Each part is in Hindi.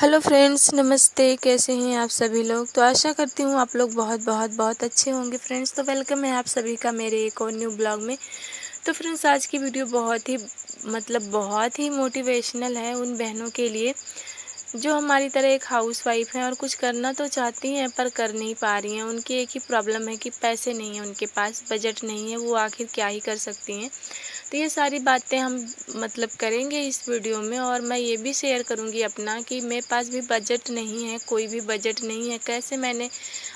हेलो फ्रेंड्स, नमस्ते। कैसे हैं आप सभी लोग? तो आशा करती हूँ आप लोग बहुत बहुत बहुत अच्छे होंगे फ्रेंड्स। तो वेलकम है आप सभी का मेरे एक और न्यू ब्लॉग में। तो फ्रेंड्स, आज की वीडियो बहुत ही मोटिवेशनल है उन बहनों के लिए जो हमारी तरह एक हाउसवाइफ हैं और कुछ करना तो चाहती हैं पर कर नहीं पा रही हैं। उनकी एक ही प्रॉब्लम है कि पैसे नहीं हैं, उनके पास बजट नहीं है, वो आखिर क्या ही कर सकती हैं। तो ये सारी बातें हम करेंगे इस वीडियो में, और मैं ये भी शेयर करूँगी अपना कि मेरे पास भी बजट नहीं है, कोई भी बजट नहीं है, कैसे मैंने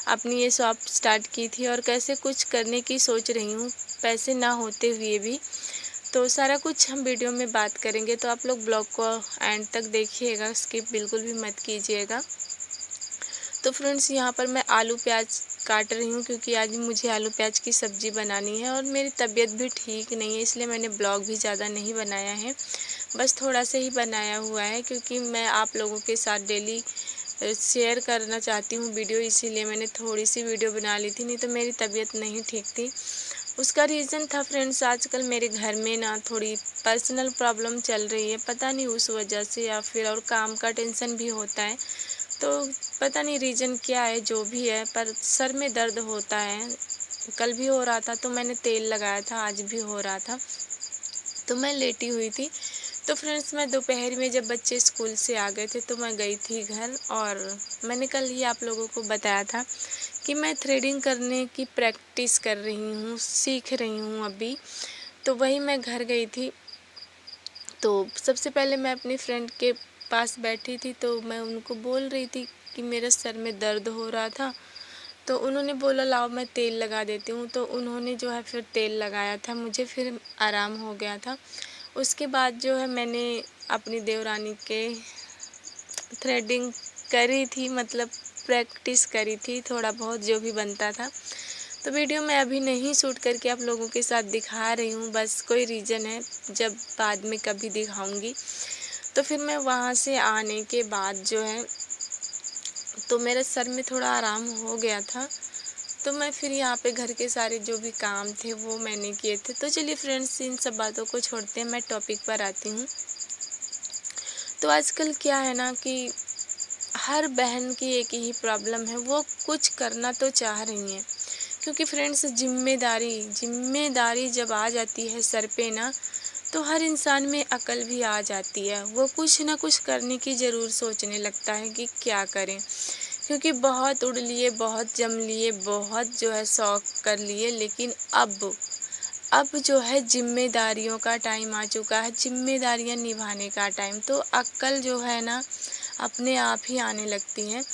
अपनी ये शॉप स्टार्ट की थी और कैसे कुछ करने की सोच रही हूँ पैसे ना होते हुए भी। तो सारा कुछ हम वीडियो में बात करेंगे, तो आप लोग ब्लॉग को एंड तक देखिएगा, स्किप बिल्कुल भी मत कीजिएगा। तो फ्रेंड्स, यहाँ पर मैं आलू प्याज काट रही हूँ क्योंकि आज मुझे आलू प्याज की सब्ज़ी बनानी है और मेरी तबीयत भी ठीक नहीं है, इसलिए मैंने ब्लॉग भी ज़्यादा नहीं बनाया है, बस थोड़ा सा ही बनाया हुआ है क्योंकि मैं आप लोगों के साथ डेली शेयर करना चाहती हूँ वीडियो, इसीलिए मैंने थोड़ी सी वीडियो बना ली थी, नहीं तो मेरी तबीयत नहीं ठीक थी। उसका रीज़न था फ्रेंड्स, आजकल मेरे घर में ना थोड़ी पर्सनल प्रॉब्लम चल रही है, पता नहीं उस वजह से या फिर और काम का टेंशन भी होता है, तो पता नहीं रीज़न क्या है, जो भी है, पर सर में दर्द होता है। कल भी हो रहा था तो मैंने तेल लगाया था, आज भी हो रहा था, तो मैं लेटी हुई थी। तो फ्रेंड्स, मैं दोपहर में जब बच्चे स्कूल से आ गए थे तो मैं गई थी घर, और मैंने कल ही आप लोगों को बताया था कि मैं थ्रेडिंग करने की प्रैक्टिस कर रही हूँ, सीख रही हूँ अभी। तो वही मैं घर गई थी, तो सबसे पहले मैं अपनी फ्रेंड के पास बैठी थी, तो मैं उनको बोल रही थी कि मेरे सर में दर्द हो रहा था, तो उन्होंने बोला लाओ मैं तेल लगा देती हूँ, तो उन्होंने जो है फिर तेल लगाया था, मुझे फिर आराम हो गया था। उसके बाद जो है मैंने अपनी देवरानी के थ्रेडिंग करी थी, प्रैक्टिस करी थी, थोड़ा बहुत जो भी बनता था। तो वीडियो मैं अभी नहीं शूट करके आप लोगों के साथ दिखा रही हूँ, बस कोई रीज़न है, जब बाद में कभी दिखाऊंगी। तो फिर मैं वहाँ से आने के बाद जो है तो मेरे सर में थोड़ा आराम हो गया था, तो मैं फिर यहाँ पे घर के सारे जो भी काम थे वो मैंने किए थे। तो चलिए फ्रेंड्स, इन सब बातों को छोड़ते हैं, मैं टॉपिक पर आती हूँ। तो आजकल क्या है ना कि हर बहन की एक ही प्रॉब्लम है, वो कुछ करना तो चाह रही हैं, क्योंकि फ्रेंड्स जिम्मेदारी जब आ जाती है सर पे ना, तो हर इंसान में अकल भी आ जाती है, वो कुछ ना कुछ करने की ज़रूर सोचने लगता है कि क्या करें, क्योंकि बहुत उड़ लिए, बहुत जम लिए, बहुत जो है शौक कर लिए, लेकिन अब जो है जिम्मेदारियों का टाइम आ चुका है, जिम्मेदारियां निभाने का टाइम, तो अक्ल जो है ना अपने आप ही आने लगती हैं।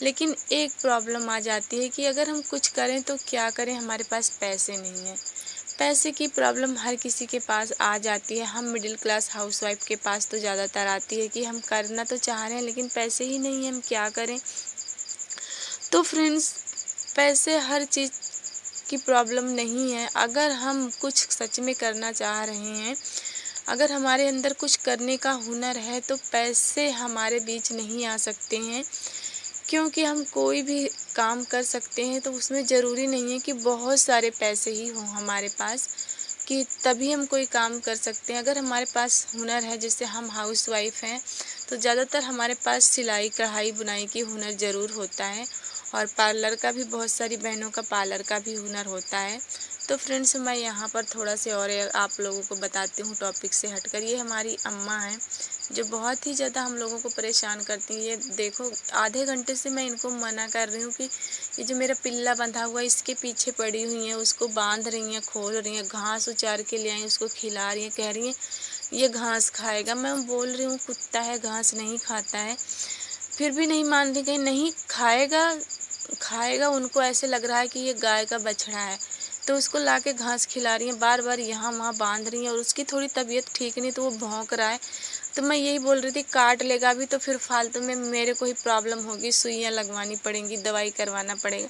लेकिन एक प्रॉब्लम आ जाती है कि अगर हम कुछ करें तो क्या करें, हमारे पास पैसे नहीं हैं। पैसे की प्रॉब्लम हर किसी के पास आ जाती है, हम मिडिल क्लास हाउसवाइफ के पास तो ज़्यादातर आती है कि हम करना तो चाह रहे हैं लेकिन पैसे ही नहीं हैं, हम क्या करें। तो फ्रेंड्स, पैसे हर चीज़ की प्रॉब्लम नहीं है। अगर हम कुछ सच में करना चाह रहे हैं, अगर हमारे अंदर कुछ करने का हुनर है, तो पैसे हमारे बीच नहीं आ सकते हैं, क्योंकि हम कोई भी काम कर सकते हैं, तो उसमें ज़रूरी नहीं है कि बहुत सारे पैसे ही हों हमारे पास कि तभी हम कोई काम कर सकते हैं। अगर हमारे पास हुनर है, जैसे हम हाउसवाइफ हैं, तो ज़्यादातर हमारे पास सिलाई कढ़ाई बुनाई की हुनर ज़रूर होता है, और पार्लर का भी, बहुत सारी बहनों का पार्लर का भी हुनर होता है। तो फ्रेंड्स, मैं यहाँ पर थोड़ा से और आप लोगों को बताती हूँ टॉपिक से हटकर। ये हमारी अम्मा हैं जो बहुत ही ज़्यादा हम लोगों को परेशान करती हैं। ये देखो, आधे घंटे से मैं इनको मना कर रही हूँ कि ये जो मेरा पिल्ला बंधा हुआ है इसके पीछे पड़ी हुई हैं, उसको बांध रही हैं, खोल रही हैं, घास उचार के ले आई, उसको खिला रही हैं, कह रही हैं ये घास खाएगा। मैं बोल रही हूँ कुत्ता है, घास नहीं खाता है, फिर भी नहीं मान रही, कहीं नहीं खाएगा। उनको ऐसे लग रहा है कि ये गाय का बछड़ा है, तो उसको लाके घास खिला रही हैं, बार बार यहाँ वहाँ बांध रही हैं, और उसकी थोड़ी तबीयत ठीक नहीं तो वो भौंक रहा है। तो मैं यही बोल रही थी, काट लेगा भी तो फिर फालतू में मेरे को ही प्रॉब्लम होगी, सुइयाँ लगवानी पड़ेंगी, दवाई करवाना पड़ेगा,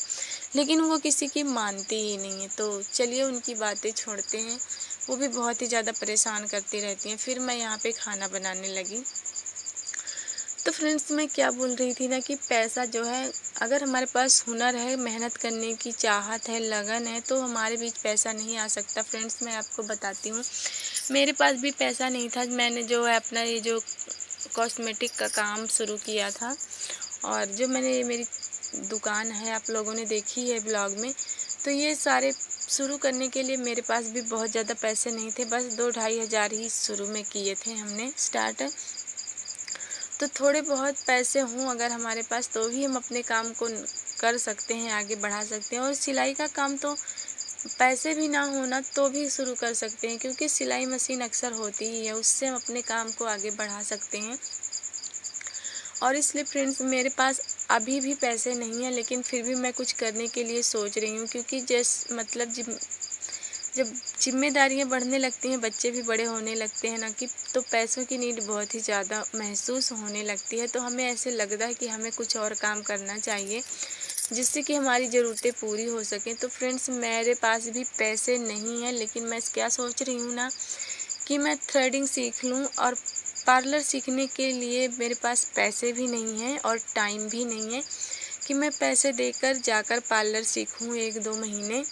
लेकिन वो किसी की मानती ही नहीं है। तो चलिए उनकी बातें छोड़ते हैं, वो भी बहुत ही ज़्यादा परेशान करती रहती हैं। फिर मैं यहाँ पे खाना बनाने लगी। तो फ्रेंड्स, मैं क्या बोल रही थी ना कि पैसा जो है, अगर हमारे पास हुनर है, मेहनत करने की चाहत है, लगन है, तो हमारे बीच पैसा नहीं आ सकता। फ्रेंड्स, मैं आपको बताती हूँ, मेरे पास भी पैसा नहीं था। मैंने जो है अपना ये जो कॉस्मेटिक का काम शुरू किया था। और जो मैंने मेरी दुकान है आप लोगों ने देखी है ब्लॉग में, तो ये सारे शुरू करने के लिए मेरे पास भी बहुत ज़्यादा पैसे नहीं थे, बस 2-2.5 हज़ार ही शुरू में किए थे हमने स्टार्ट। तो थोड़े बहुत पैसे हों अगर हमारे पास तो भी हम अपने काम को कर सकते हैं, आगे बढ़ा सकते हैं। और सिलाई का काम तो पैसे भी ना होना तो भी शुरू कर सकते हैं, क्योंकि सिलाई मशीन अक्सर होती ही है, उससे हम अपने काम को आगे बढ़ा सकते हैं। और इसलिए फ्रेंड्स मेरे पास अभी भी पैसे नहीं हैं, लेकिन फिर भी मैं कुछ करने के लिए सोच रही हूँ, क्योंकि मतलब जब जिम्मेदारियां बढ़ने लगती हैं, बच्चे भी बड़े होने लगते हैं ना, कि तो पैसों की नीड बहुत ही ज़्यादा महसूस होने लगती है। तो हमें ऐसे लगता है कि हमें कुछ और काम करना चाहिए जिससे कि हमारी ज़रूरतें पूरी हो सकें। तो फ्रेंड्स मेरे पास भी पैसे नहीं हैं, लेकिन मैं क्या सोच रही हूँ ना कि मैं थ्रेडिंग सीख लूँ। और पार्लर सीखने के लिए मेरे पास पैसे भी नहीं हैं और टाइम भी नहीं है कि मैं पैसे देकर जाकर पार्लर सीखूँ 1-2 महीने,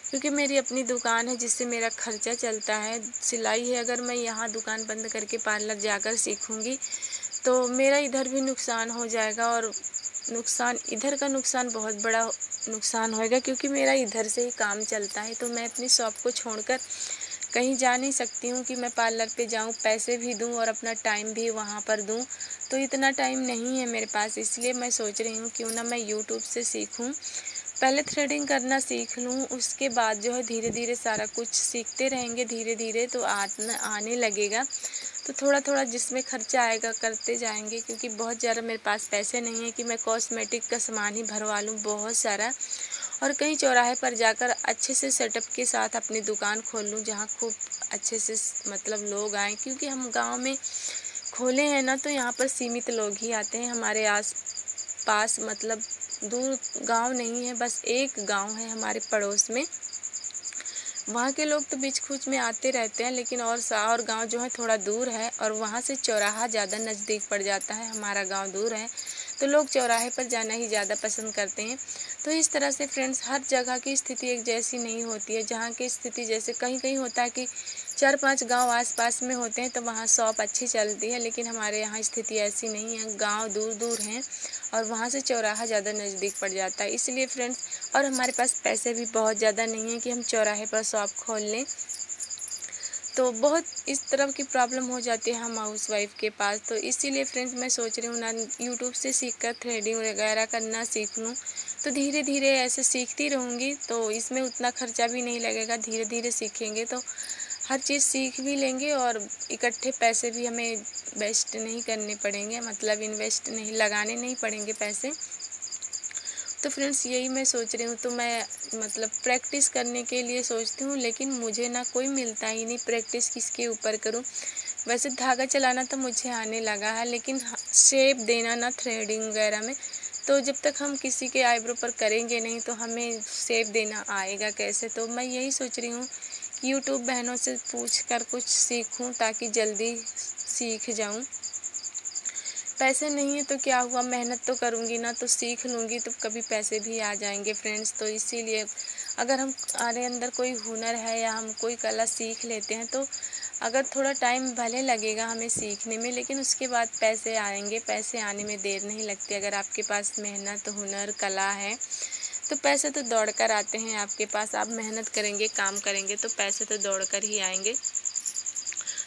क्योंकि मेरी अपनी दुकान है जिससे मेरा खर्चा चलता है, सिलाई है। अगर मैं यहाँ दुकान बंद करके पार्लर जाकर सीखूँगी तो मेरा इधर भी नुकसान हो जाएगा, और इधर का नुकसान बहुत बड़ा नुकसान होएगा, क्योंकि मेरा इधर से ही काम चलता है। तो मैं अपनी शॉप को छोड़कर कहीं जा नहीं सकती हूँ कि मैं पार्लर पे जाऊँ, पैसे भी दूँ और अपना टाइम भी वहाँ पर दूँ। तो इतना टाइम नहीं है मेरे पास, इसलिए मैं सोच रही हूँ क्यों ना मैं यूट्यूब से सीखूँ। पहले थ्रेडिंग करना सीख लूँ, उसके बाद जो है धीरे धीरे सारा कुछ सीखते रहेंगे, धीरे धीरे तो आने लगेगा। तो थोड़ा थोड़ा जिसमें खर्चा आएगा करते जाएंगे, क्योंकि बहुत ज़्यादा मेरे पास पैसे नहीं है कि मैं कॉस्मेटिक का सामान ही भरवा लूँ बहुत सारा, और कहीं चौराहे पर जाकर अच्छे से सेटअप के साथ अपनी दुकान खोल लूँ, जहाँ खूब अच्छे से मतलब लोग आएँ। क्योंकि हम गांव में खोले हैं ना, तो यहाँ पर सीमित लोग ही आते हैं। हमारे आस पास मतलब दूर गांव नहीं है, बस एक गांव है हमारे पड़ोस में, वहाँ के लोग तो बीच खूच में आते रहते हैं, लेकिन और गांव जो है थोड़ा दूर है, और वहाँ से चौराहा ज़्यादा नज़दीक पड़ जाता है, हमारा गांव दूर है, तो लोग चौराहे पर जाना ही ज़्यादा पसंद करते हैं। तो इस तरह से फ्रेंड्स हर जगह की स्थिति एक जैसी नहीं होती है। जहाँ की स्थिति जैसे कहीं कहीं होता है कि 4-5 गांव आसपास में होते हैं तो वहाँ शॉप अच्छी चलती है, लेकिन हमारे यहाँ स्थिति ऐसी नहीं है, गांव दूर दूर हैं और वहाँ से चौराहा ज़्यादा नज़दीक पड़ जाता है। इसलिए फ्रेंड्स, और हमारे पास पैसे भी बहुत ज़्यादा नहीं है कि हम चौराहे पर शॉप खोल लें। तो बहुत इस तरह की प्रॉब्लम हो जाती है हम हाउस वाइफ के पास। तो इसीलिए फ्रेंड्स मैं सोच रही हूँ ना यूट्यूब से सीखकर थ्रेडिंग वगैरह करना सीख लूँ, तो धीरे धीरे ऐसे सीखती रहूँगी, तो इसमें उतना खर्चा भी नहीं लगेगा। धीरे धीरे सीखेंगे तो हर चीज़ सीख भी लेंगे, और इकट्ठे पैसे भी हमें वेस्ट नहीं करने पड़ेंगे, मतलब इन्वेस्ट नहीं लगाने नहीं पड़ेंगे पैसे। तो फ्रेंड्स यही मैं सोच रही हूँ। तो मैं मतलब प्रैक्टिस करने के लिए सोचती हूँ, लेकिन मुझे ना कोई मिलता ही नहीं, प्रैक्टिस किसके ऊपर करूँ। वैसे धागा चलाना तो मुझे आने लगा है, लेकिन शेप देना ना थ्रेडिंग वगैरह में, तो जब तक हम किसी के आईब्रो पर करेंगे नहीं तो हमें शेप देना आएगा कैसे। तो मैं यही सोच रही हूँ कि यूट्यूब बहनों से पूछ कर कुछ सीखूँ ताकि जल्दी सीख जाऊँ। पैसे नहीं है तो क्या हुआ, मेहनत तो करूँगी ना, तो सीख लूँगी तो कभी पैसे भी आ जाएंगे फ्रेंड्स। तो इसीलिए अगर हमारे अंदर कोई हुनर है या हम कोई कला सीख लेते हैं, तो अगर थोड़ा टाइम भले लगेगा हमें सीखने में, लेकिन उसके बाद पैसे आएंगे। पैसे आने में देर नहीं लगती। अगर आपके पास मेहनत, हुनर, कला है तो पैसे तो दौड़ कर आते हैं आपके पास। आप मेहनत करेंगे, काम करेंगे तो पैसे तो दौड़ कर ही आएंगे।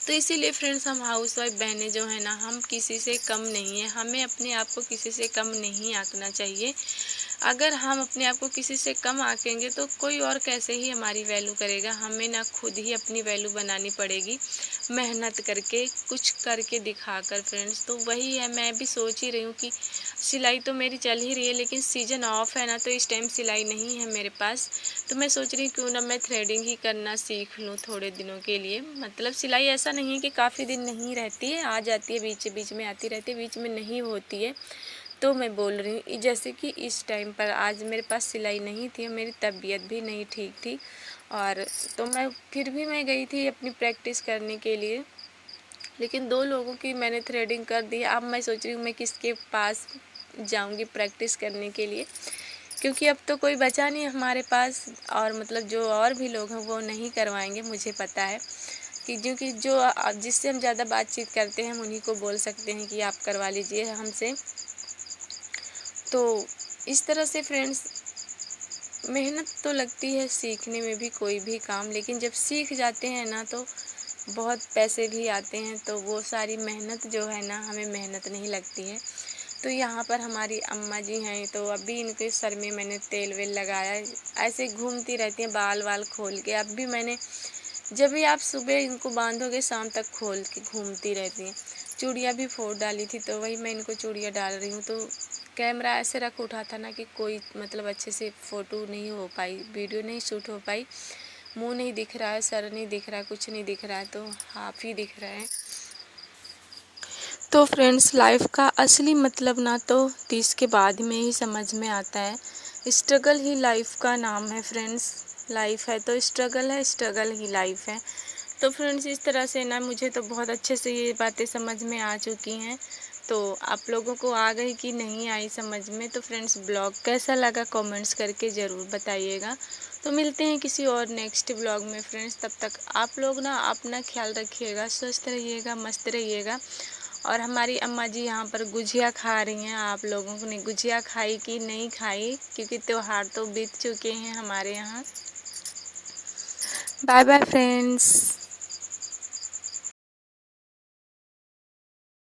तो इसीलिए फ्रेंड्स, हम हाउसवाइफ बहनें जो है ना, हम किसी से कम नहीं है। हमें अपने आप को किसी से कम नहीं आंकना चाहिए। अगर हम अपने आप को किसी से कम आंकेंगे तो कोई और कैसे ही हमारी वैल्यू करेगा। हमें ना खुद ही अपनी वैल्यू बनानी पड़ेगी, मेहनत करके, कुछ करके दिखाकर फ्रेंड्स। तो वही है, मैं भी सोच ही रही हूँ कि सिलाई तो मेरी चल ही रही है, लेकिन सीजन ऑफ है ना, तो इस टाइम सिलाई नहीं है मेरे पास। तो मैं सोच रही हूँ क्यों ना मैं थ्रेडिंग ही करना सीख लूँ थोड़े दिनों के लिए। मतलब सिलाई ऐसा नहीं है कि काफ़ी दिन नहीं रहती है, आ जाती है, बीच बीच में आती रहती है, बीच में नहीं होती है। तो मैं बोल रही हूँ जैसे कि इस टाइम पर आज मेरे पास सिलाई नहीं थी, मेरी तबीयत भी नहीं ठीक थी, और तो मैं गई थी अपनी प्रैक्टिस करने के लिए। लेकिन 2 लोगों की मैंने थ्रेडिंग कर दी। अब मैं सोच रही हूँ मैं किसके पास जाऊँगी प्रैक्टिस करने के लिए, क्योंकि अब तो कोई बचा नहीं हमारे पास, और मतलब जो और भी लोग हैं वो नहीं करवाएंगे, मुझे पता है। कि क्योंकि जो जिससे हम ज़्यादा बातचीत करते हैं हम उन्हीं को बोल सकते हैं कि आप करवा लीजिए हमसे। तो इस तरह से फ्रेंड्स मेहनत तो लगती है सीखने में भी कोई भी काम, लेकिन जब सीख जाते हैं ना तो बहुत पैसे भी आते हैं, तो वो सारी मेहनत जो है ना हमें मेहनत नहीं लगती है। तो यहाँ पर हमारी अम्मा जी हैं, तो अभी इनके सर में मैंने तेल वेल लगाया, ऐसे घूमती रहती हैं बाल वाल खोल के। अब भी मैंने जब भी आप सुबह इनको बांधोगे शाम तक खोल के घूमती रहती हैं। चूड़ियाँ भी फोड़ डाली थी, तो वही मैं इनको चूड़ियाँ डाल रही हूँ। तो कैमरा ऐसे रख उठा था ना कि कोई मतलब अच्छे से फ़ोटो नहीं हो पाई, वीडियो नहीं शूट हो पाई। मुंह नहीं दिख रहा है, सर नहीं दिख रहा है, कुछ नहीं दिख रहा है, तो हाफ ही दिख रहा है। तो फ्रेंड्स लाइफ का असली मतलब ना तो 30 के बाद में ही समझ में आता है। स्ट्रगल ही लाइफ का नाम है फ्रेंड्स। लाइफ है तो स्ट्रगल है, स्ट्रगल ही लाइफ है। तो फ्रेंड्स इस तरह से ना मुझे तो बहुत अच्छे से ये बातें समझ में आ चुकी हैं। तो आप लोगों को आ गई कि नहीं आई समझ में? तो फ्रेंड्स ब्लॉग कैसा लगा कमेंट्स करके ज़रूर बताइएगा। तो मिलते हैं किसी और नेक्स्ट ब्लॉग में फ्रेंड्स। तब तक आप लोग ना अपना ख्याल रखिएगा, स्वस्थ रहिएगा, मस्त रहिएगा। और हमारी अम्मा जी यहाँ पर गुजिया खा रही हैं। आप लोगों ने गुजिया खाई कि नहीं खाई? क्योंकि त्योहार तो बीत चुके हैं हमारे यहाँ। Bye bye friends.